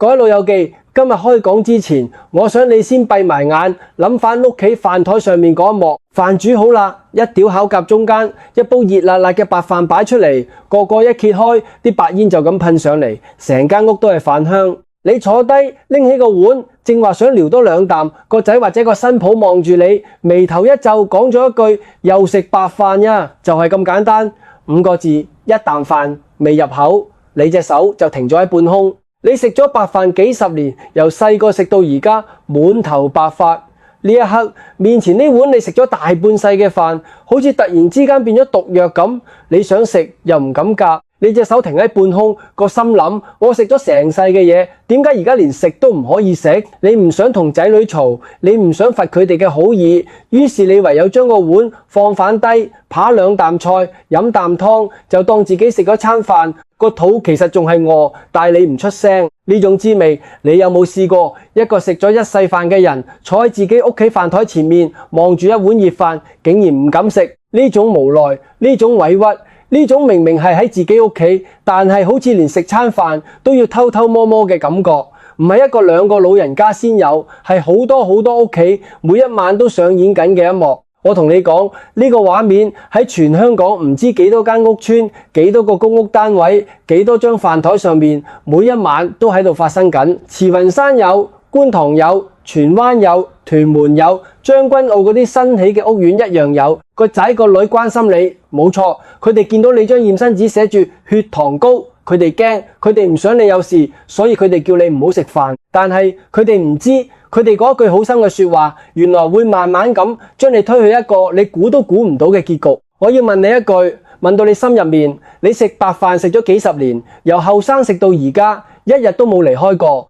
各位老友記，今日開講之前，我想你先閉埋眼，諗返屋企飯台上面嗰一幕，飯煮好啦，一屌烤夾中間，一煲熱辣辣嘅白飯擺出嚟，個個一揭開，啲白煙就咁噴上嚟，成間屋都係飯香。你坐低拎起個碗，正話想撩多兩啖，個仔或者個新抱望住你，眉頭一皺，講咗一句又食白飯呀，就係咁簡單，5個字，一啖飯未入口，你隻手就停咗喺半空。你食咗白飯幾十年，由細個食到而家，滿頭白髮。呢一刻，面前呢碗你食咗大半世嘅飯，好似突然之間變咗毒藥咁，你想食又唔敢夾。你隻手停喺半空，個心諗：我食咗成世嘅嘢，點解而家連食都唔可以食？你唔想同仔女嘈，你唔想罰佢哋嘅好意，於是你唯有將個碗放反低，扒兩啖菜，飲啖湯，就當自己食咗餐飯。個肚其實仲係餓，但係你唔出聲。呢種滋味，你有冇試過？一個食咗一世飯嘅人，坐喺自己屋企飯台前面，望住一碗熱飯，竟然唔敢食。呢種無奈，呢種委屈，呢種明明係喺自己屋企，但係好似連食餐飯都要偷偷摸摸嘅感覺，唔係一個兩個老人家先有，係好多好多屋企每一晚都上演緊嘅一幕。我同你講，呢個畫面喺全香港唔知幾多間屋邨、幾多個公屋單位、幾多張飯台上面，每一晚都喺度發生緊。慈雲山有，觀塘有，荃灣有，屯門有，將軍澳嗰啲新起嘅屋苑一樣有。個仔個女關心你，冇錯，佢哋見到你張驗身紙寫住血糖高，佢哋驚，佢哋唔想你有事，所以佢哋叫你唔好食飯。但係佢哋唔知，佢哋嗰句好心嘅說話，原來會慢慢咁將你推去一個你估都估唔到嘅結局。我要問你一句，問到你心入面，你食白飯食咗幾十年，由後生食到而家，一日都冇離開過。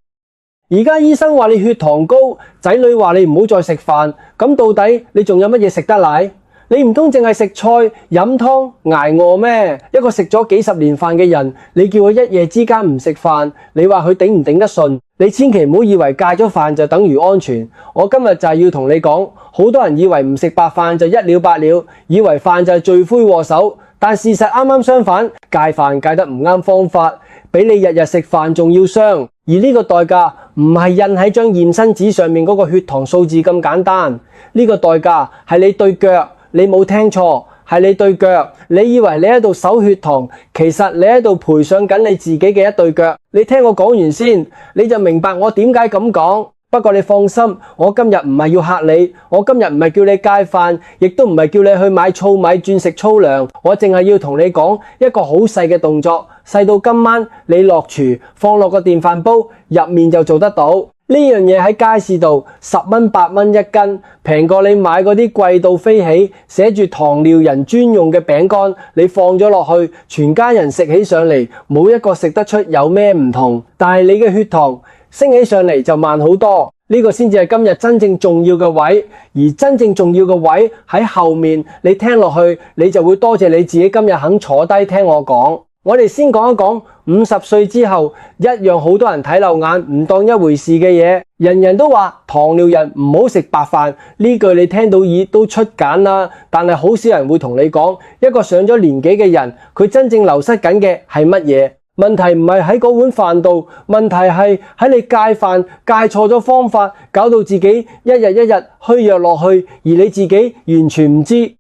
而家醫生話你血糖高，仔女話你唔好再食飯，咁到底你仲有乜嘢食得奶？你唔通淨係食菜飲湯捱餓咩？一個食咗幾十年飯嘅人，你叫佢一夜之間唔食飯，你話佢頂唔頂得順？你千祈唔好以為戒咗飯就等於安全。我今日就係要同你講，好多人以為唔食白飯就一了百了，以為飯就係罪魁禍首，但事實啱啱相反，戒飯戒得唔啱方法，比你日日食飯仲要傷。而呢個代價唔係印喺張驗身紙上面嗰個血糖數字咁簡單，呢個代價係你對腳。你冇聽錯，係你對腳。你以為你喺度守血糖，其實你喺度賠上緊你自己嘅一對腳。你聽我講完先，你就明白我點解咁講。不過你放心，我今日唔係要嚇你，我今日唔係叫你戒飯，亦都唔係叫你去買糙米轉食粗糧。我淨係要同你講一個好細嘅動作，細到今晚你落廚放落個電飯煲入面就做得到。呢樣嘢喺街市度10蚊8蚊一斤，平過你買嗰啲貴到飛起，寫住糖尿人專用嘅餅乾，你放咗落去，全家人食起上嚟，冇一個食得出有咩唔同。但係你嘅血糖升起上嚟就慢好多，呢個先至係今日真正重要嘅位，而真正重要嘅位喺後面，你聽落去，你就會多謝你自己今日肯坐低聽我講。我哋先講一講50歲之後一樣好多人睇漏眼唔當一回事嘅嘢。人人都話糖尿人唔好食白飯，呢句你聽到耳都出繭啦，但係好少人會同你講，一個上咗年紀嘅人，佢真正流失緊嘅係乜嘢？問題唔係喺嗰碗飯度，問題係喺你戒飯戒錯咗方法，搞到自己一日一日虛弱落去，而你自己完全唔知。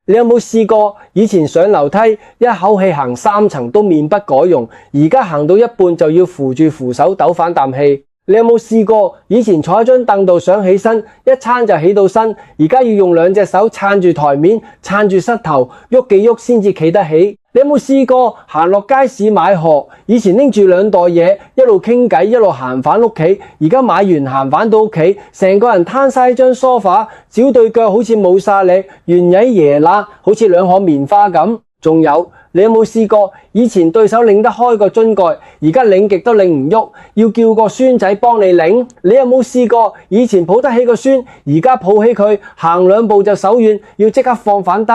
你有冇試過以前上樓梯一口氣行3層都面不改容，而家行到一半就要扶住扶手抖反啖氣？你有冇試過以前坐喺張凳度想起身，一撐就起到身，而家要用2隻手撐住台面，撐住膝頭，喐幾喐先至企得起？你有冇試過行落街市買殼，以前拎住2袋嘢，一路傾偈一路行返屋企，而家買完行返到屋企，成個人攤晒喺張梳化，小對腳好似冇晒力，圓曳耶乸，好似2顆棉花咁。仲有，你有冇試過以前對手擰得開個樽蓋，而家擰極都擰唔喐，要叫個孫仔幫你擰？你有冇試過以前抱得起個孫，而家抱起佢行2步就手軟，要即刻放反低？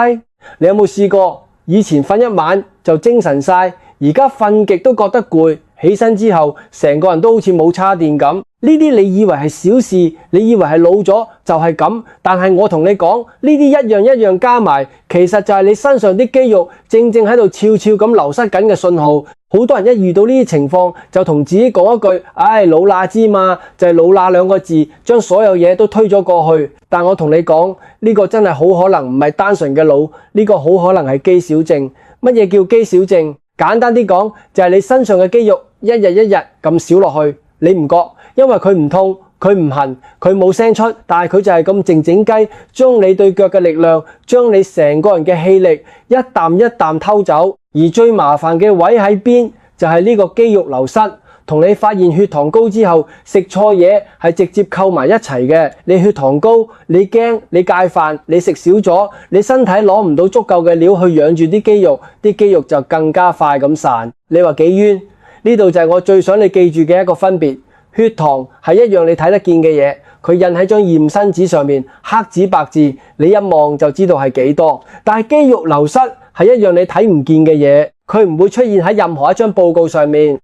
你有冇試過以前瞓一晚就精神晒，而家瞓極都覺得攰，起身之後成個人都好似冇叉電咁。呢啲你以為係小事，你以為係老咗就係咁，但係我同你講，呢啲一樣一樣加埋，其實就係你身上啲肌肉正正喺度悄悄咁流失緊嘅信號。好多人一遇到呢啲情況，就同自己講一句：唉，老乸知嘛，就係老乸兩個字，將所有嘢都推咗過去。但我同你講，呢個真係好可能唔係單純嘅老，呢個好可能係肌少症。乜嘢叫肌少症？簡單啲講，就係你身上嘅肌肉一日一日咁少落去，你唔覺，因為佢唔痛，佢唔痕，佢冇聲出，但係佢就係咁靜靜雞，將你對腳嘅力量，將你成個人嘅氣力一啖一啖偷走。而最麻煩嘅位喺邊？就係呢個肌肉流失。同你發現血糖高之後，食錯嘢係直接扣埋一齊嘅。你血糖高，你驚，你戒飯，你食少咗，你身體攞唔到足夠嘅料去養住啲肌肉，啲肌肉就更加快咁散。你話幾冤？呢度就係我最想你記住嘅一個分別。血糖係一樣你睇得見嘅嘢，佢印喺張驗身紙上面，黑紙白字，你一望就知道係幾多。但係肌肉流失係一樣你睇唔見嘅嘢，佢唔會出現喺任何一張報告上面。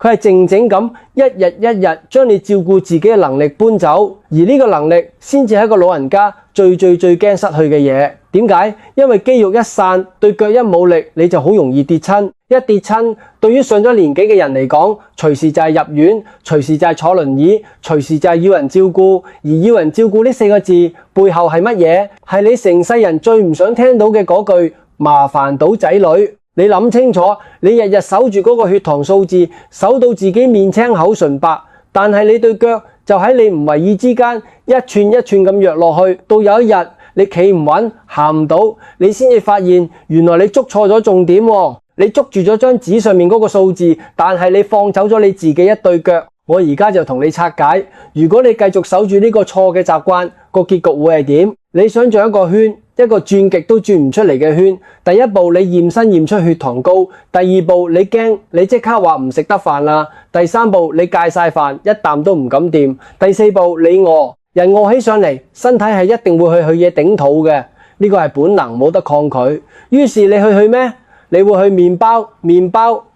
佢係靜靜咁一日一日將你照顧自己嘅能力搬走，而呢個能力先至係一個老人家最驚失去嘅嘢。點解？因為肌肉一散，對腳一冇力，你就好容易跌親。一跌親，對於上咗年紀嘅人嚟講，隨時就係入院，隨時就係坐輪椅，隨時就係要人照顧。而要人照顧呢4個字背後係乜嘢？係你成世人最唔想聽到嘅嗰句麻煩到仔女。你諗清楚，你日日守住嗰個血糖數字，守到自己面青口唇白，但係你對腳就喺你唔為意之間一寸一寸咁弱落去，到有一日你企唔穩，行唔到，你先至發現原來你捉錯咗重點喎。你捉住咗張紙上面嗰個數字，但係你放走咗你自己一對腳。我而家就同你拆解，如果你繼續守住呢個錯嘅習慣，個結局會係點？你想像一個圈，一個轉極都轉唔出嚟嘅圈。第一步你驗身驗出血糖高，第二步你驚，你即刻話唔食得飯啦。第三步你戒晒飯，一啖都唔敢掂。第四步你餓，人餓起上嚟，身體係一定會去嘢頂肚嘅，呢個係本能，冇得抗拒。於是你去咩？你會去麵包、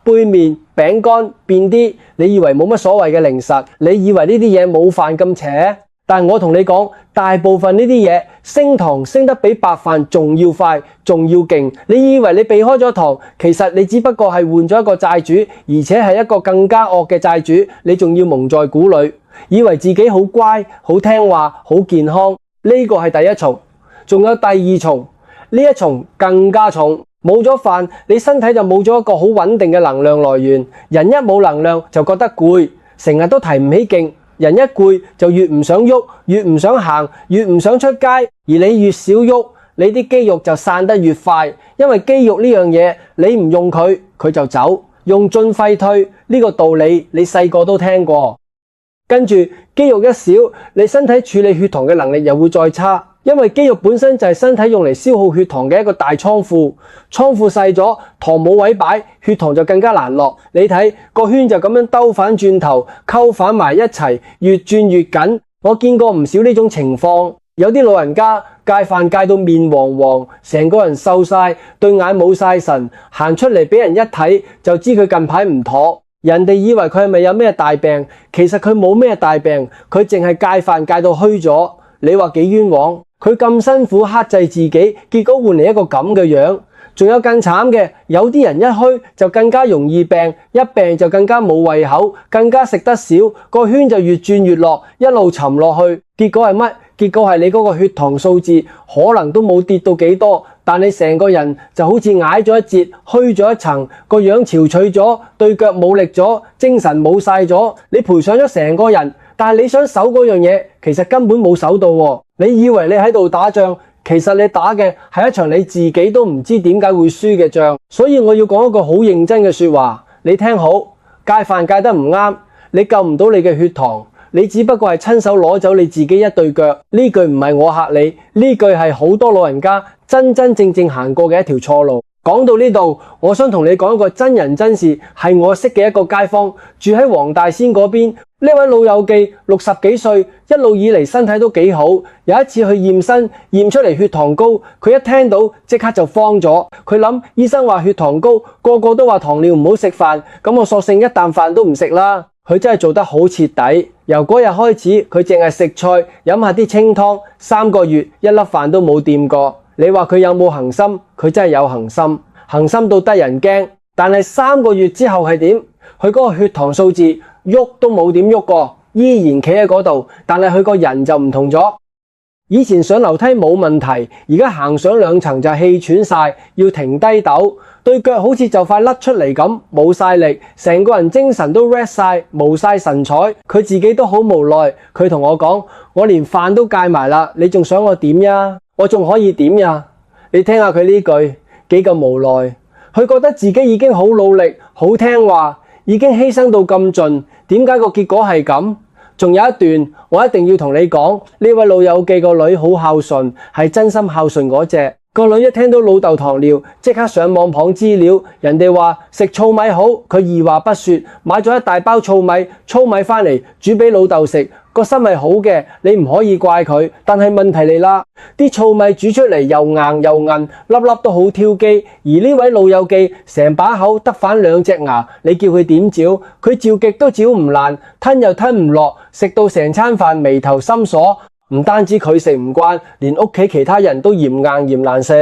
杯麵、餅乾、便啲，你以為冇乜所謂嘅零食，你以為呢啲嘢冇飯咁邪？但我同你講，大部分呢啲嘢升糖升得比白飯仲要快，仲要勁。你以為你避開咗糖，其實你只不過係換咗一個債主，而且係一個更加惡嘅債主，你仲要蒙在鼓裏，以為自己好乖、好聽話、好健康。呢個係第一重，仲有第二重，呢一重更加重。冇咗飯，你身體就冇咗一個好穩定嘅能量來源。人一冇能量就覺得攰，成日都提唔起勁。人一攰就越唔想喐，越唔想行，越唔想出街。而你越少喐，你啲肌肉就散得越快。因為肌肉呢樣嘢，你唔用佢，佢就走。用進廢退呢個道理，你細個都聽過。跟住肌肉一少，你身體處理血糖嘅能力又會再差。因為肌肉本身就係身體用嚟消耗血糖嘅一個大倉庫，倉庫細咗，糖冇位擺，血糖就更加難落。你睇個圈就咁樣兜返轉頭，溝返埋一齊，越轉越緊。我見過唔少呢種情況，有啲老人家戒飯戒到面黃黃，成個人瘦晒，對眼冇晒神，行出嚟俾人一睇就知佢近排唔妥。人哋以為佢係咪有咩大病，其實佢冇咩大病，佢淨係戒飯戒到虛咗。你話幾冤枉？佢咁辛苦克制自己，結果換嚟一個咁嘅樣。仲有更慘嘅，有啲人一虛就更加容易病，一病就更加冇胃口，更加食得少，個圈就越轉越落，一路沉落去。結果係乜？結果係你嗰個血糖數字可能都冇跌到幾多，但你成個人就好似矮咗一截，虛咗一層，個樣憔悴咗，對腳冇力咗，精神冇晒咗，你賠上咗成個人。但係你想守嗰樣嘢，其實根本冇守到喎。你以為你喺度打仗，其實你打嘅係一場你自己都唔知點解會輸嘅仗。所以我要講一個好認真嘅說話，你聽好，戒飯戒得唔啱，你救唔到你嘅血糖，你只不過係親手攞走你自己一對腳。呢句唔係我嚇你，呢句係好多老人家真真正正行過嘅一條錯路。講到呢度，我想同你講一個真人真事，係我識嘅一個街坊，住喺黃大仙嗰邊。呢位老友記60幾歲，一路以嚟身體都幾好。有一次去驗身，驗出嚟血糖高，佢一聽到即刻就慌咗。佢諗醫生話血糖高，個個都話糖尿唔好食飯，咁我索性一啖飯都唔食啦。佢真係做得好徹底。由嗰日開始，佢淨係食菜，飲下啲清湯，3個月一粒飯都冇掂過。你話佢有冇恆心？佢真係有恆心，恆心到得人驚。但係3個月之後係點？佢嗰個血糖數字喐都冇點喐過，依然企喺嗰度，但係佢個人就唔同咗。以前上樓梯冇問題，而家行上2層就氣喘晒，要停低抖，對腳好似就快甩出嚟咁，冇晒力，成個人精神都 rest 晒，冇晒神采。佢自己都好無奈，佢同我講：我連飯都戒埋啦，你仲想我點呀？我仲可以點呀？你聽下佢呢句幾咁無奈。佢覺得自己已經好努力，好聽話，已經犧牲到咁盡，點解個結果係咁？仲有一段我一定要同你講，呢位老友記個女好孝順，係真心孝順嗰隻。個女一聽到老豆糖尿，即刻上網傍資料，人哋話食糙米好，佢二話不說，買咗一大包糙米返嚟煮俾老豆食。個心係好嘅，你唔可以怪佢。但係問題嚟啦，啲糙米煮出嚟又硬又韌，粒粒都好挑機。而呢位老友記成把口得返2隻牙，你叫佢點嚼，佢嚼極都嚼唔爛，吞又吞唔落，食到成餐飯眉頭深鎖。唔單止佢食唔慣，連屋企其他人都嫌硬嫌難食。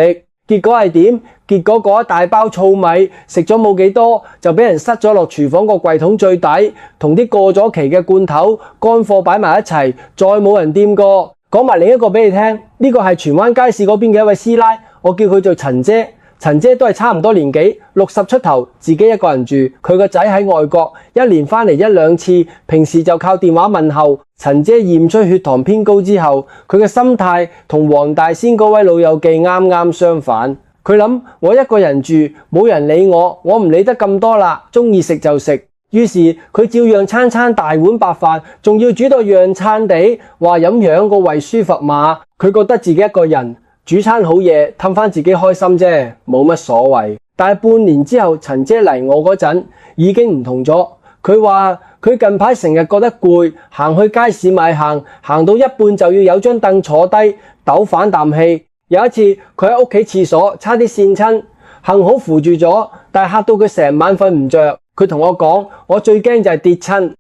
結果係點？結果嗰一大包糙米食咗冇幾多，就俾人塞咗落廚房個櫃桶最底，同啲過咗期嘅罐頭乾貨擺埋一齊，再冇人掂過。講埋另一個俾你聽，呢個係荃灣街市嗰邊嘅一位師奶，我叫佢做陳姐。陳姐都係差唔多年紀，60出頭，自己一個人住。佢個仔喺外國，一年返嚟1-2次，平時就靠電話問候。陳姐驗出血糖偏高之後，佢嘅心態同黃大仙嗰位老友記啱啱相反。佢諗我一個人住，冇人理我，我唔理得咁多啦，鍾意食就食。於是佢照樣餐餐大碗白飯，仲要煮到樣餐地，話飲養個胃舒服嘛。佢覺得自己一個人煮餐好嘢，氹返自己開心啫，冇乜所謂。但係半年之後，陳姐嚟我嗰陣已經唔同咗。佢話佢近排成日覺得攰，行去街市買行，行到一半就要有張凳坐低，抖反啖氣。有一次佢喺屋企廁所差啲跣親，幸好扶住咗，但係嚇到佢成晚瞓唔着。佢同我講：我最驚就係跌親，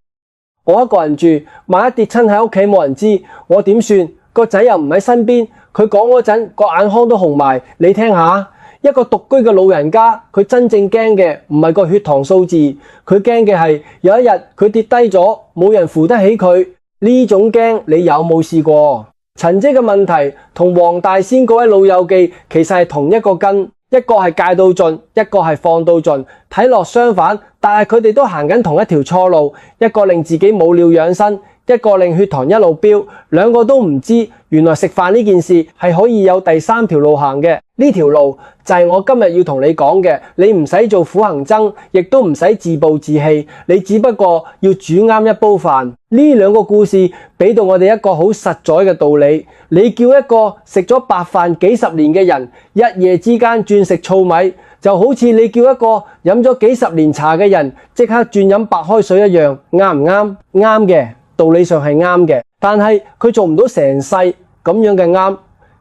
我一個人住，萬一跌親喺屋企冇人知，我點算？個仔又唔喺身邊。佢講嗰陣個眼眶都紅埋，你聽下。一個獨居嘅老人家，佢真正驚嘅唔係個血糖數字，佢驚嘅係有一日佢跌低咗，冇人扶得起佢。呢種驚你有冇試過？陳姐嘅問題同黃大仙嗰位老友記其實係同一個根，一個係戒到盡，一個係放到盡，睇落相反，但係佢哋都行緊同一條錯路，一個令自己冇料養生，一個令血糖一路飆，兩個都唔知原來食飯呢件事係可以有第3條路行嘅。呢條路就係我今日要同你講嘅，你唔使做苦行僧，亦都唔使自暴自棄，你只不過要煮啱一煲飯。呢2個故事俾到我哋一個好實在嘅道理，你叫一個食咗白飯幾十年嘅人一夜之間轉食糙米，就好似你叫一個飲咗幾十年茶嘅人即刻轉飲白開水一樣，啱唔啱？啱嘅，道理上係啱嘅，但係佢做唔到成世咁樣嘅啱，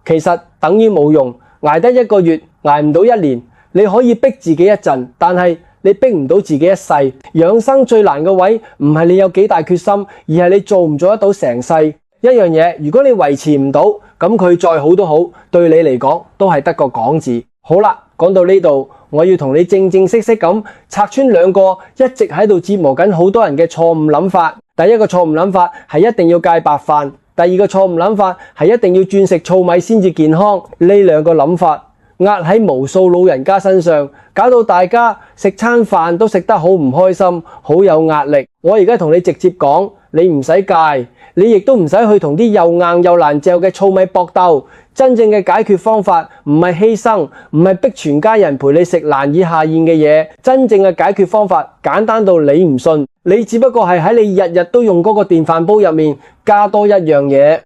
其實等於冇用。捱得1個月，捱唔到1年，你可以逼自己一陣，但係你逼唔到自己一世。養生最難嘅位唔係你有幾大決心，而係你做唔做得到成世。一樣嘢，如果你維持唔到，咁佢再好都好，對你嚟講都係得個講字。好啦，講到呢度，我要同你正正式式咁拆穿2個一直喺度折磨緊好多人嘅錯誤諗法。第一個錯誤諗法係一定要戒白飯。第二個錯誤諗法係一定要轉食糙米先至健康。呢2個諗法壓喺無數老人家身上，搞到大家食餐飯都食得好唔開心，好有壓力。我而家同你直接講，你唔使戒，你亦都唔使去同啲又硬又難嚼嘅糙米搏鬥。真正嘅解決方法唔係犧牲，唔係逼全家人陪你食難以下咽嘅嘢。真正嘅解決方法簡單到你唔信，你只不過係喺你日日都用嗰個電飯煲入面加多一樣嘢。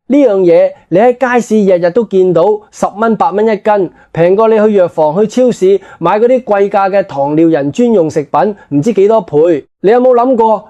呢樣嘢你喺街市日日都見到，10蚊8蚊一斤，平過你去藥房去超市買嗰啲貴價嘅糖尿人專用食品唔知幾多倍。你有冇諗過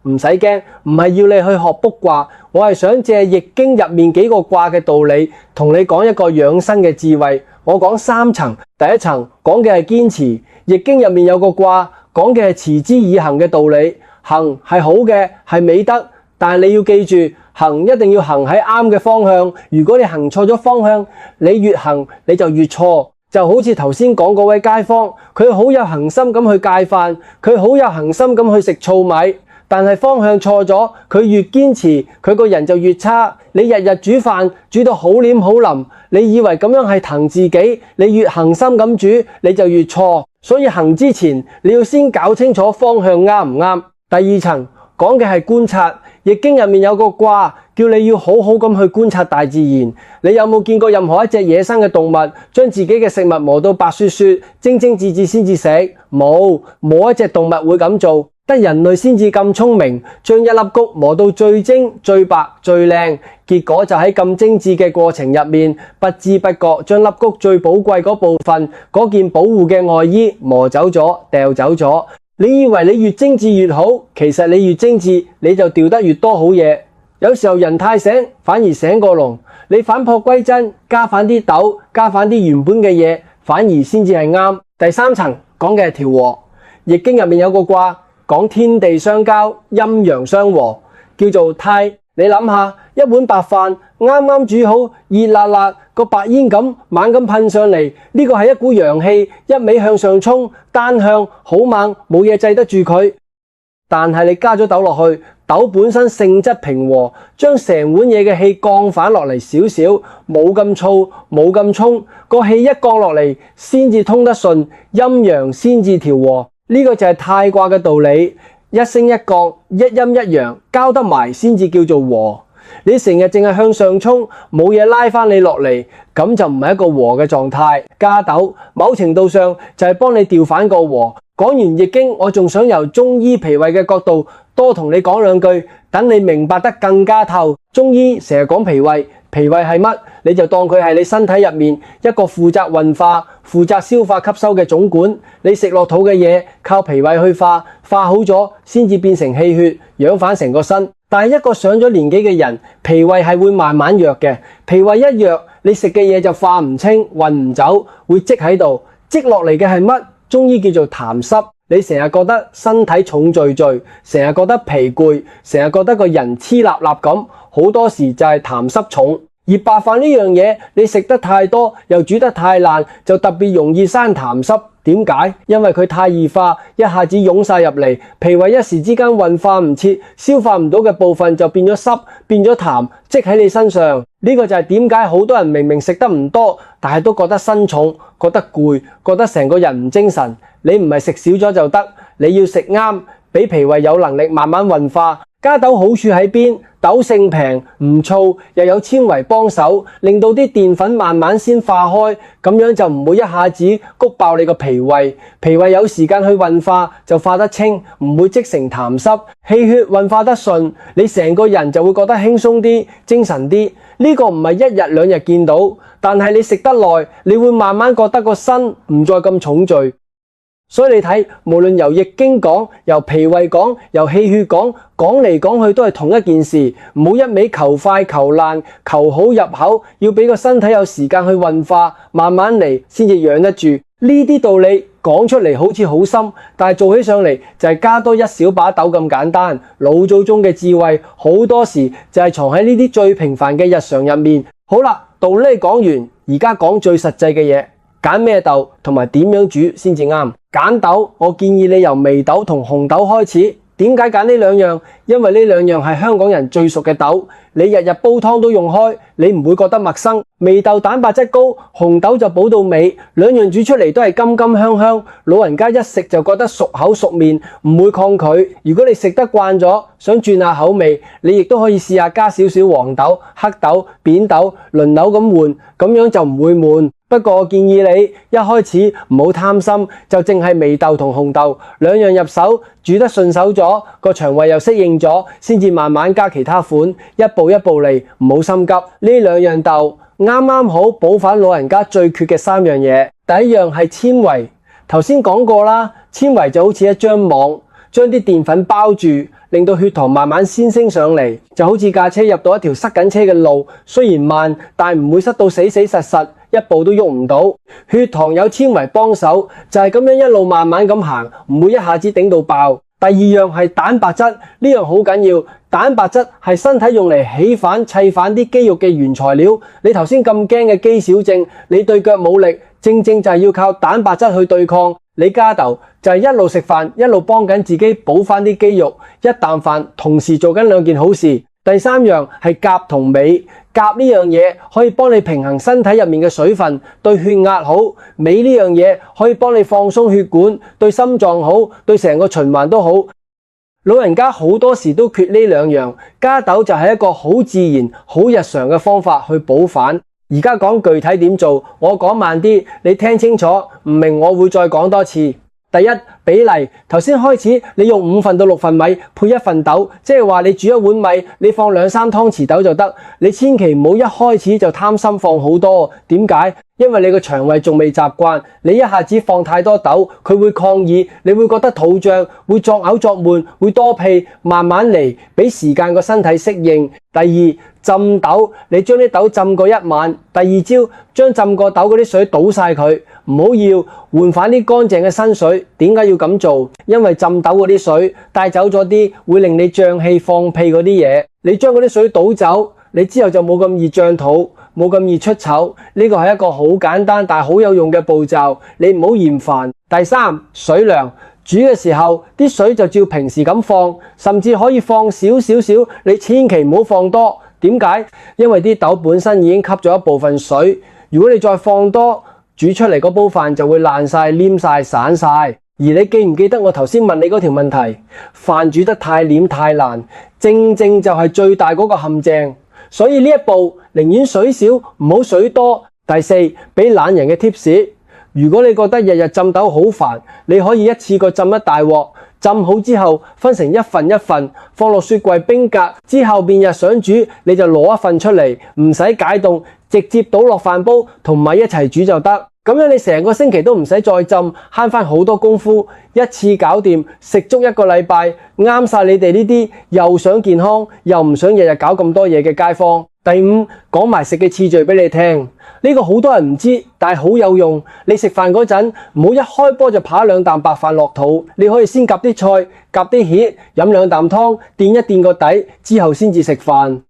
唔使驚，唔係要你去學卜卦，我係想借易經入面幾個卦嘅道理，同你講一個養生嘅智慧。我講3層，第一層講嘅係堅持。易經入面有個卦講嘅係持之以恆嘅道理，恆係好嘅，係美德，但係你要記住，行一定要行喺啱嘅方向。如果你行錯咗方向，你越行你就越錯。就好似頭先講嗰位街坊，佢好有恒心咁去戒飯，佢好有恒心咁去食糙米，但係方向錯咗，佢越堅持，佢個人就越差。你日日煮飯煮到好黏好腍，你以為咁樣係疼自己，你越恒心咁煮，你就越錯。所以行之前，你要先搞清楚方向啱唔啱。第二層講嘅係觀察。易經入面有個卦叫你要好好咁去觀察大自然。你有冇見過任何一隻野生嘅動物將自己嘅食物磨到白雪雪、精精緻緻先至食？冇一隻動物會咁做，得人類先至咁聰明，將一粒穀磨到最精、最白、最靚，結果就喺咁精緻嘅過程入面，不知不覺將粒穀最寶貴嗰部分，嗰件保護嘅外衣磨走咗、掉走咗。你以為你越精緻越好，其實你越精緻，你就掉得越多好嘢。有時候人太醒，反而醒過龍。你返璞歸真，加返啲豆，加返啲原本嘅嘢，反而先至係啱。第三層講嘅係調和。易經入面有個卦講天地相交，陰陽相和，叫做泰。你諗下，一碗白飯啱啱煮好，熱辣辣，個白煙咁猛咁噴上嚟，呢個係一股陽氣，一味向上衝，單向好猛，冇嘢制得住佢。但係你加咗豆落去，豆本身性質平和，將成碗嘢嘅氣降返落嚟少少，冇咁燥，冇咁衝，個氣一降落嚟，先至通得順，陰陽先至調和。呢個就係泰卦嘅道理。一升一降，一陰一陽，交得埋先至叫做和。你成日淨係向上衝，冇嘢拉返你落嚟，咁就唔係一個和嘅狀態。加豆某程度上就係幫你調返個和。講完易經，我仲想由中醫脾胃嘅角度多同你講兩句，等你明白得更加透。中醫成日講脾胃，脾胃係乜？你就當佢係你身體入面一個負責運化、負責消化吸收嘅總管。你食落肚嘅嘢靠脾胃去化，化好咗先至變成氣血，養返成個身。但係一個上咗年紀嘅人，脾胃係會慢慢弱嘅。脾胃一弱，你食嘅嘢就化唔清、運唔走，會積喺度。積落嚟嘅係乜？中醫叫做痰濕。你成日覺得身體重聚聚，成日覺得疲攰，成日覺得個人黐立立咁，好多時就係痰濕重。而白飯呢樣嘢，你食得太多，又煮得太爛，就特別容易生痰濕。點解？因為佢太易化，一下子湧晒入嚟，脾胃一時之間運化唔切，消化唔到嘅部分就變咗濕，變咗痰，積喺你身上。呢個就係點解好多人明明食得唔多，但係都覺得身重，覺得攰，覺得成個人唔精神。你唔係食少咗就得，你要食啱，俾脾胃有能力慢慢運化。加豆好處喺邊？豆性平，唔燥，又有纖維幫手，令到啲澱粉慢慢先化開，咁樣就唔會一下子谷爆你個脾胃。脾胃有時間去運化，就化得清，唔會積成痰濕，氣血運化得順，你成個人就會覺得輕鬆啲、精神啲。呢個唔係一日兩日見到，但係你食得耐，你會慢慢覺得個身唔再咁重聚。所以你睇，無論由易經講，由脾胃講，由氣血講，講嚟講去都係同一件事。唔好一味求快求爛，求好入口，要俾個身體有時間去運化，慢慢嚟先至養得住。呢啲道理講出嚟好似好深，但係做起上嚟就係加多一小把豆咁簡單。老祖宗嘅智慧好多時就係藏喺呢啲最平凡嘅日常入面。好啦，道理講完，而家講最實際嘅嘢。揀咩豆同埋點樣煮先至啱？揀豆，我建議你由眉豆同紅豆開始。點解揀呢兩樣？因為呢兩樣係香港人最熟嘅豆，你日日煲湯都用開，你唔會覺得陌生。眉豆蛋白質高，紅豆就補到尾，兩樣煮出嚟都係甘甘香香，老人家一食就覺得熟口熟面，唔會抗拒。如果你食得慣咗，想轉下口味，你亦都可以試下加少少黃豆、黑豆、扁豆輪流咁換，咁樣就唔會悶。不過我建議你一開始唔好貪心，就淨係眉豆同紅豆兩樣入手，煮得順手咗，個腸胃又適應咗，先至慢慢加其他款，一步一步嚟，唔好心急。呢兩樣豆啱啱好補返老人家最缺嘅三樣嘢。第一樣係纖維，頭先講過啦，纖維就好似一張網，將啲澱粉包住，令到血糖慢慢先升上嚟，就好似架車入到一條塞緊車嘅路，雖然慢，但唔會塞到死死實實，一步都喐唔到。血糖有纖維幫手，就係咁樣一路慢慢咁行，唔會一下子頂到爆。第二樣係蛋白質，呢樣好緊要。蛋白質係身體用嚟起反砌反啲肌肉嘅原材料。你頭先咁驚嘅肌少症，你對腳冇力，正正就係要靠蛋白質去對抗。你家頭就係一路食飯，一路幫緊自己補翻啲肌肉，一啖飯同時做緊兩件好事。第三樣係鉀同鎂，鉀呢樣嘢可以幫你平衡身體入面嘅水分，對血壓好；鎂呢樣嘢可以幫你放鬆血管，對心臟好，對成個循環都好。老人家好多時都缺呢兩樣，加豆就係一個好自然、好日常嘅方法去補反。而家講具體點做，我講慢啲，你聽清楚，唔明我會再講多次。第一，比例，頭先開始你用5份到6份米配1份豆，即係話你煮一碗米，你放2-3湯匙豆就得。你千祈唔好一開始就貪心放好多，點解？因為你個腸胃仲未習慣，你一下子放太多豆，佢會抗議，你會覺得肚脹，會作嘔作悶，會多屁，慢慢嚟，俾時間個身體適應。第二，浸豆，你將啲豆浸過一晚，第二朝將浸過豆嗰啲水倒晒佢，唔好要，換返啲乾淨嘅新水。點解要咁做？因為浸豆嗰啲水帶走咗啲會令你脹氣放屁嗰啲嘢，你將嗰啲水倒走，你之後就冇咁易脹肚，冇咁易出醜。呢個係一個好簡單但係好有用嘅步驟，你唔好嫌煩。第三，水量，煮嘅時候啲水就照平時咁放，甚至可以放少少，你千祈唔好放多。點解？因為啲豆本身已經吸咗一部分水，如果你再放多，煮出嚟嗰煲飯就會爛晒、黏晒、散晒。而你記唔記得我頭先問你嗰條問題？飯煮得太黏太爛，正正就係最大嗰個陷阱。所以呢一步寧願水少，唔好水多。第四，俾懶人嘅 tips，如果你覺得日日浸豆好煩，你可以一次過浸一大鑊。浸好之後分成1份1份，放落雪櫃冰格，之後變日想煮你就攞1份出嚟，唔使解凍，直接倒落飯煲同米一齊煮就得。咁樣你成個星期都唔使再浸，慳翻好多功夫，一次搞掂，食足1個禮拜，啱晒你哋呢啲又想健康又唔想日日搞咁多嘢嘅街坊。第五，講埋食嘅次序俾你聽，呢個好多人唔知，但係好有用。你食飯嗰陣唔好一開波就扒2啖白飯落肚，你可以先夾啲菜，夾啲芡，飲2啖湯，墊一墊個底，之後先至食飯。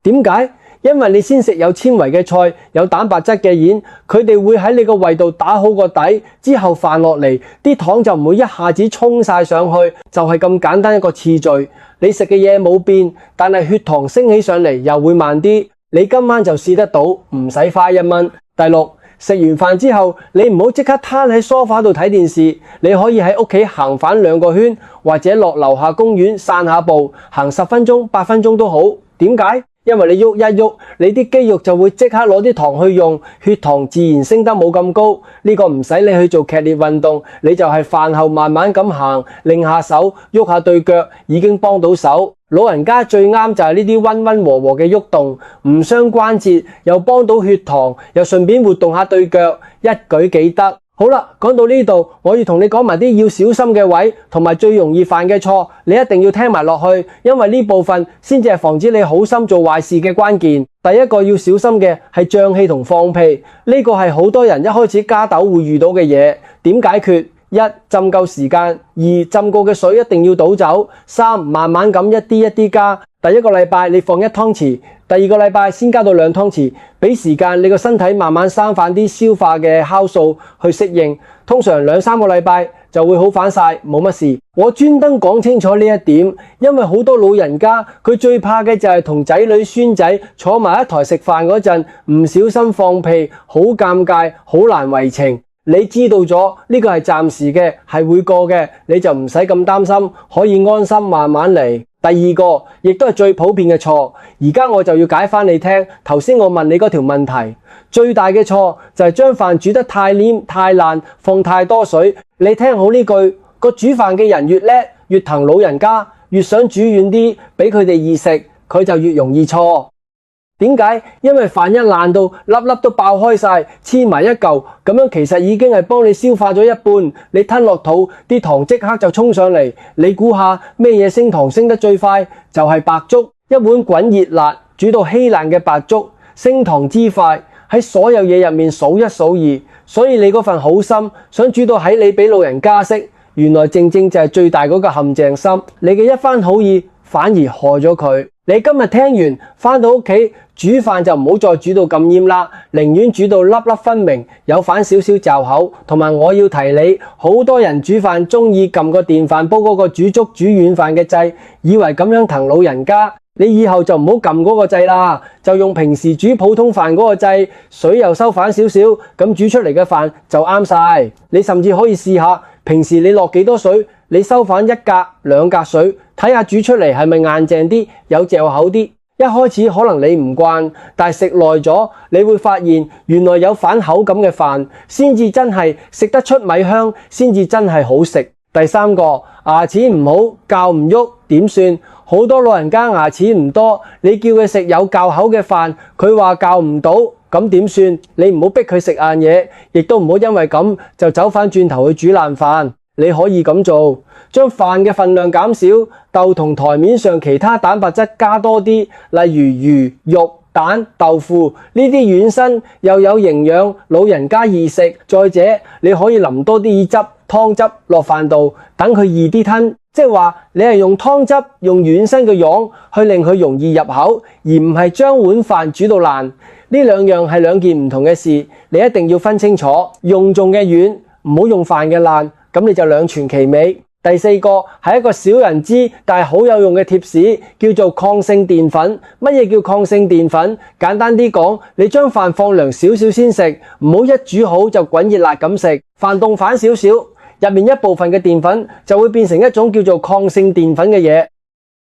點解？因為你先食有纖維嘅菜，有蛋白質嘅芡，佢哋會喺你個胃度打好個底，之後飯落嚟，啲糖就唔會一下子衝晒上去，就係咁簡單一個次序。你食嘅嘢冇變，但係血糖升起上嚟又會慢啲。你今晚就試得到，唔使花1蚊。第六，食完飯之後，你唔好即刻攤喺梳化度睇電視，你可以喺屋企行返2個圈，或者落樓下公園散下步，行10分鐘、8分鐘都好。點解？因為你喐一喐，你啲肌肉就會即刻攞啲糖去用，血糖自然升得冇咁高。呢個唔使你去做劇烈運動，你就係飯後慢慢咁行，擰下手，喐下對腳，已經幫到手。老人家最啱就係呢啲溫溫和和嘅喐動，唔傷關節，又幫到血糖，又順便活動下對腳，一舉幾得。好啦，講到呢度，我要同你講埋啲要小心嘅位，同埋最容易犯嘅錯，你一定要聽埋落去，因為呢部分先至係防止你好心做壞事嘅關鍵。第一個要小心嘅係脹氣同放屁，呢個係好多人一開始加豆會遇到嘅嘢。點解決？一、浸夠時間；二、浸過嘅水一定要倒走；三、慢慢咁一啲一啲加。第一個禮拜你放1湯匙，第二個禮拜先加到2湯匙，俾時間你個身體慢慢生返啲消化嘅酵素去適應。通常2-3個禮拜就會好返晒，冇乜事。我專登講清楚呢一點，因為好多老人家佢最怕嘅就係同仔女孫仔坐埋一台食飯嗰陣唔小心放屁，好尷尬，好難為情。你知道咗呢個係暫時嘅，係會過嘅，你就唔使咁擔心，可以安心慢慢嚟。第二個亦都係最普遍嘅錯，而家我就要解返你聽。頭先我問你嗰條問題，最大嘅錯就係將飯煮得太黏太爛，放太多水。你聽好呢句，個煮飯嘅人越叻，越疼老人家，越想煮軟啲，俾佢哋易食，佢就越容易錯。點解？因為飯一爛到粒粒都爆開晒，黐埋一嚿，咁樣其實已經係幫你消化咗一半。你吞落肚，啲糖即刻就衝上嚟。你估下咩嘢升糖升得最快？就係白粥。一碗滾熱辣、煮到稀爛嘅白粥，升糖之快喺所有嘢入面數一數二。所以你嗰份好心，想煮到喺你俾老人家食，原來正正就係最大嗰個陷阱心。你嘅一番好意反而害咗佢。你今日聽完返到屋企煮飯就唔好再煮到咁厭啦，寧願煮到粒粒分明，有返少少嚼口。同埋我要提你，好多人煮飯中意撳個電飯煲嗰個煮粥煮軟飯嘅掣，以為咁樣疼老人家。你以後就唔好撳嗰個掣啦，就用平時煮普通飯嗰個掣，水又收返少少，咁煮出嚟嘅飯就啱晒。你甚至可以試下，平時你落幾多水，你收返1格2格水，睇下煮出嚟係咪硬淨啲，有嚼口啲。一開始可能你唔慣，但係食耐咗，你會發現原來有反口感嘅飯，先至真係食得出米香，先至真係好食。第3個，牙齒唔好，教唔喐，點算？好多老人家牙齒唔多，你叫佢食有教口嘅飯，佢話教唔到，咁點算？你唔好逼佢食硬嘢，亦都唔好因為咁就走返轉頭去煮爛飯。你可以咁做，將飯嘅份量減少，豆同台面上其他蛋白質加多啲，例如魚、肉、蛋、豆腐呢啲軟身又有營養，老人家易食。再者，你可以淋多啲汁、湯汁落飯度，等佢易啲吞。即係話你係用湯汁、用軟身嘅樣去令佢容易入口，而唔係將碗飯煮到爛。呢兩樣係兩件唔同嘅事，你一定要分清楚。用重嘅軟，唔好用飯嘅爛，咁你就兩全其美。第4個係一個少人知但係好有用嘅貼士，叫做抗性澱粉。乜嘢叫抗性澱粉？簡單啲講，你將飯放涼少少先食，唔好一煮好就滾熱辣咁食。飯凍返少少，入面一部分嘅澱粉就會變成一種叫做抗性澱粉嘅嘢。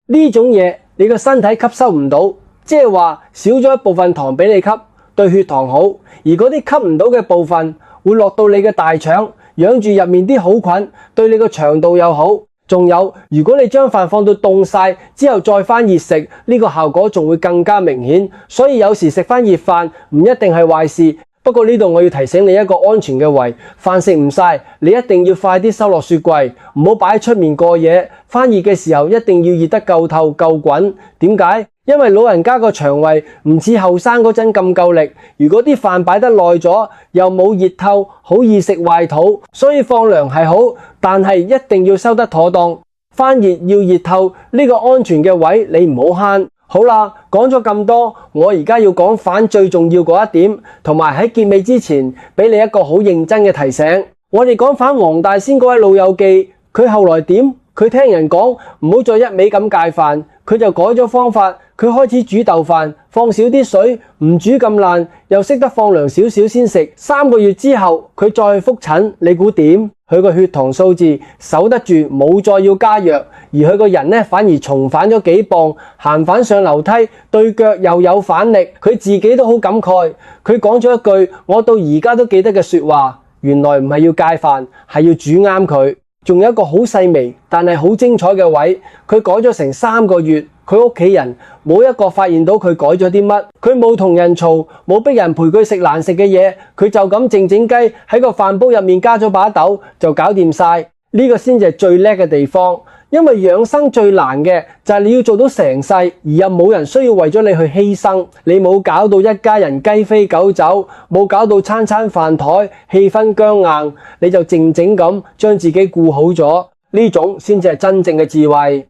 呢種嘢你個身體吸收唔到，即係話少咗一部分糖俾你吸，對血糖好。而嗰啲吸唔到嘅部分會落到你嘅大腸，養住入面啲好菌，對你個腸道又好。仲有，如果你將飯放到凍晒之後再返熱食，呢個效果仲會更加明顯。所以有時食返熱飯唔一定係壞事。不過呢度我要提醒你一個安全嘅位，飯食唔晒，你一定要快啲收落雪櫃，唔好擺喺出面過夜。翻熱嘅時候一定要熱得夠透夠滾。點解？因為老人家個腸胃唔似後生嗰陣咁夠力，如果啲飯擺得耐咗，又冇熱透，好易食壞肚。所以放涼係好，但係一定要收得妥當。翻熱要熱透，呢個安全嘅位你唔好慳。好啦，講咗咁多，我而家要講返最重要嗰一點，同埋喺結尾之前俾你一個好認真嘅提醒。我哋講返黃大仙嗰位老友記，佢後來點？佢聽人講唔好再一味咁戒飯，佢就改咗方法，佢開始煮豆飯，放少啲水，唔煮咁爛，又識得放涼少少先食。3個月之後，佢再去復診，你估點？佢個血糖數字守得住，冇再要加藥，而佢個人呢反而重返咗幾磅，行返上樓梯，對腳又有反力。佢自己都好感慨，佢講咗一句我到而家都記得嘅說話，原來唔係要戒飯，係要煮啱佢。仲有一個好細微但係好精彩嘅位，佢改咗成3個月，佢屋企人冇一個發現到佢改咗啲乜，佢冇同人嘈，冇逼人陪佢食難食嘅嘢，佢就咁靜靜雞喺個飯煲入面加咗把豆就搞掂晒。呢個先至係最叻嘅地方。因為養生最難嘅就係你要做到成世，而又冇人需要為咗你去犧牲。你冇搞到一家人雞飛狗走，冇搞到餐餐飯台氣氛僵硬，你就靜靜咁將自己顧好咗，呢種先至係真正嘅智慧。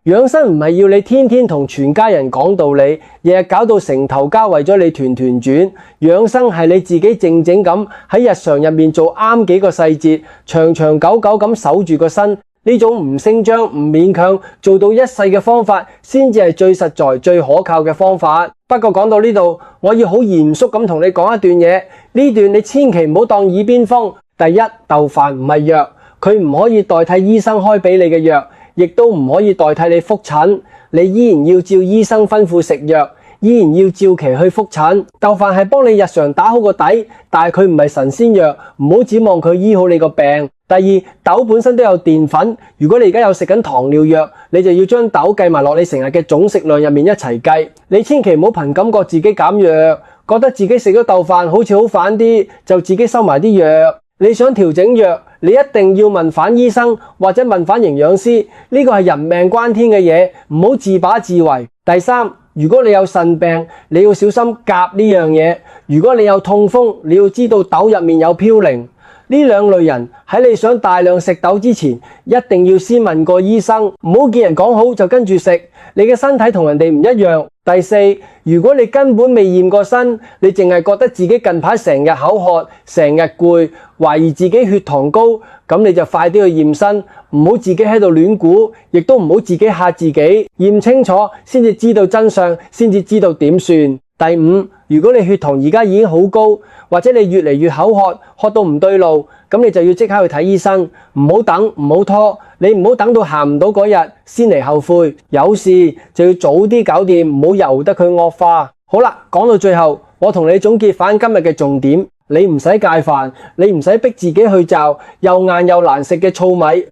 養生唔係要你天天同全家人講道理，日日搞到成頭家為咗你團團轉。養生係你自己靜靜咁喺日常入面做啱幾個細節，長長久久咁守住個身。呢種唔聲張唔勉強做到一世嘅方法，先至係最實在最可靠嘅方法。不過講到呢度，我要好嚴肅咁同你講一段嘢，呢段你千祈唔好當耳邊風。第一，豆飯唔係藥，佢唔可以代替醫生開俾你嘅藥，亦都唔可以代替你復診，你依然要照醫生吩咐食藥，依然要照期去復診。豆飯係幫你日常打好個底，但係佢唔係神仙藥，唔好指望佢醫好你個病。第二，豆本身都有澱粉，如果你而家有食緊糖尿藥，你就要將豆計埋落你成日嘅總食量入面一齊計。你千祈唔好憑感覺自己減藥，覺得自己食咗豆飯好似好返啲，就自己收埋啲藥。你想調整藥，你一定要問返醫生或者問返營養師，呢個係人命關天嘅嘢，唔好自把自為。第三，如果你有腎病，你要小心鉀呢樣嘢。如果你有痛風，你要知道豆入面有嘌呤。呢兩類人喺你想大量食豆之前，一定要先問過醫生，唔好見人講好就跟住食，你嘅身體同人哋唔一樣。第四，如果你根本未驗過身，你淨係覺得自己近排成日口渴、成日攰，懷疑自己血糖高，咁你就快啲去驗身，唔好自己喺度亂估，亦都唔好自己嚇自己，驗清楚先至知道真相，先至知道點算。第五，如果你血糖而家已經好高，或者你越嚟越口渴，渴到唔對路，咁你就要即刻去睇醫生，唔好等，唔好拖，你唔好等到行唔到嗰日先嚟後悔，有事就要早啲搞掂，唔好由得佢惡化。好啦，講到最後，我同你總結返今日嘅重點，你唔使戒飯，你唔使逼自己去嚼又硬又難食嘅糙米，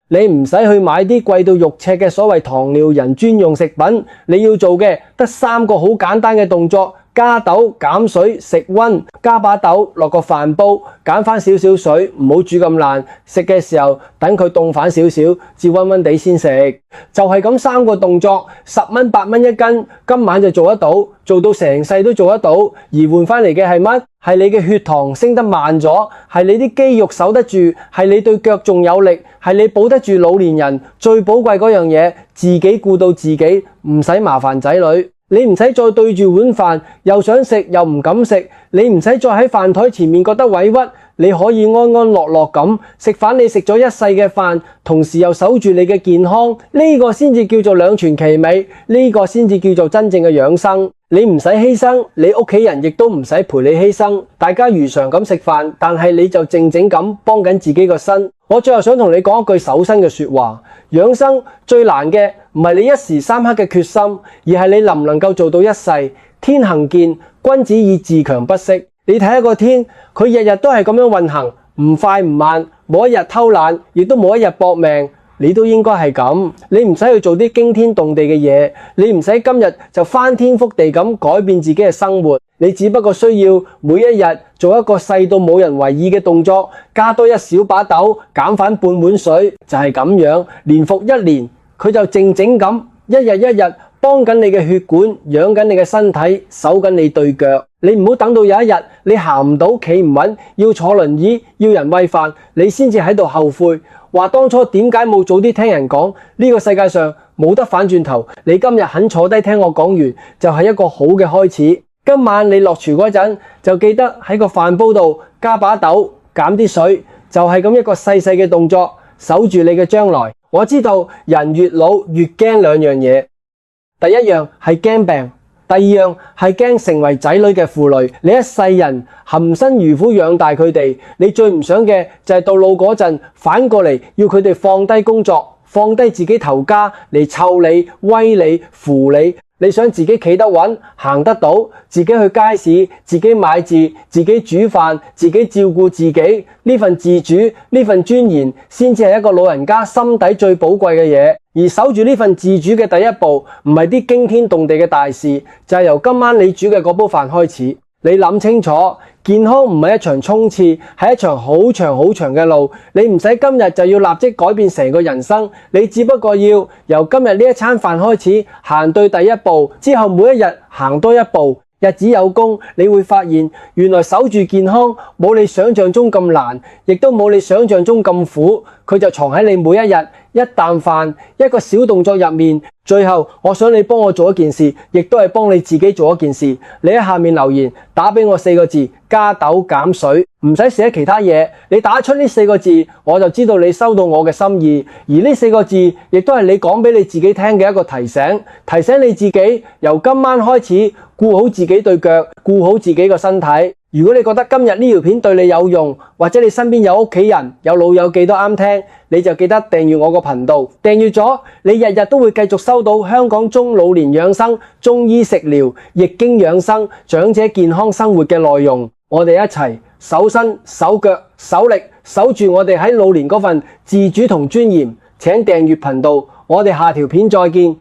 你唔使去買啲貴到肉赤嘅所謂糖尿人專用食品，你要做嘅得3個好簡單嘅動作：加豆、減水、食溫。加把豆落個飯煲，揀返少少水，唔好煮咁爛。食嘅時候等佢凍返少少，至溫溫地先食。就係咁3個動作，10蚊8蚊一斤，今晚就做得到，做到成世都做得到。而換返嚟嘅係乜？係你嘅血糖升得慢咗，係你啲肌肉守得住，係你對腳仲有力，係你保得住老年人最寶貴嗰樣嘢，自己顧到自己，唔使麻煩仔女。你唔使再對住碗飯，又想食又唔敢食，你唔使再喺飯台前面覺得委屈，你可以安安樂樂咁食返你食咗一世嘅飯，同時又守住你嘅健康，呢個先至叫做兩全其美，呢個先至叫做真正嘅養生。你唔使犧牲，你屋企人亦都唔使陪你犧牲，大家如常咁食飯，但係你就靜靜咁幫緊自己個身。我最後想同你講一句守身嘅說話，養生最難嘅唔係你一時三刻嘅決心，而係你能唔能夠做到一世。天行健，君子以自強不息。你睇下個天，佢日日都係咁樣運行，唔快唔慢，冇一日偷懶，亦都冇一日搏命。你都應該係咁，你唔使去做啲驚天動地嘅嘢，你唔使今日就翻天覆地咁改變自己嘅生活，你只不過需要每一日做一個細到冇人為意嘅動作，加多一小把豆，減返半碗水，就係咁樣，年復一年，佢就靜靜咁一日一日幫緊你嘅血管，養緊你嘅身體，守緊你對腳。你唔好等到有一日你行唔到，企唔穩，要坐輪椅，要人餵飯，你先至喺度後悔，話當初點解冇早啲聽人講？呢個世界上冇得反轉頭，你今日肯坐低聽我講完，就係一個好嘅開始。今晚你落廚嗰陣，就記得喺個飯煲度加把豆，減啲水，就係咁一個細細嘅動作，守住你嘅將來。我知道人越老越驚兩樣嘢，第一樣係驚病，第二樣係驚成為仔女嘅負累。你一世人含辛茹苦養大佢哋，你最唔想嘅就係到老嗰陣反過嚟要佢哋放低工作，放低自己頭家嚟湊你、威你、扶你。你想自己企得穩、行得到，自己去街市、自己買字、自己煮飯、自己照顧自己，呢份自主、呢份尊嚴，先至係一個老人家心底最寶貴嘅嘢。而守住呢份自主嘅第一步，唔係啲驚天動地嘅大事，就係由今晚你煮嘅嗰煲飯開始。你諗清楚，健康唔係一場衝刺，係一場好長好長嘅路。你唔使今日就要立即改變成個人生，你只不過要由今日呢一餐飯開始行對第一步，之後每一日行多一步，日子有功，你會發現原來守住健康冇你想象中咁難，亦都冇你想象中咁苦，佢就藏喺你每一日一啖飯一個小動作入面。最後我想你幫我做一件事，亦都係幫你自己做一件事。你喺下面留言打俾我4個字：加豆減水，唔使寫其他嘢，你打出呢4個字，我就知道你收到我嘅心意。而呢4個字亦都係你講俾你自己聽嘅一個提醒，提醒你自己由今晚開始顧好自己對腳，顧好自己個身體。如果你覺得今日呢條片對你有用，或者你身邊有屋企人、有老友記都啱聽，你就記得訂閱我個頻道。訂閱咗，你日日都會繼續收到香港中老年養生、中醫食療、易經養生、長者健康生活嘅內容。我哋一齊手身、手腳、手力，守住我哋喺老年嗰份自主同尊嚴。請訂閱頻道，我哋下條片再見。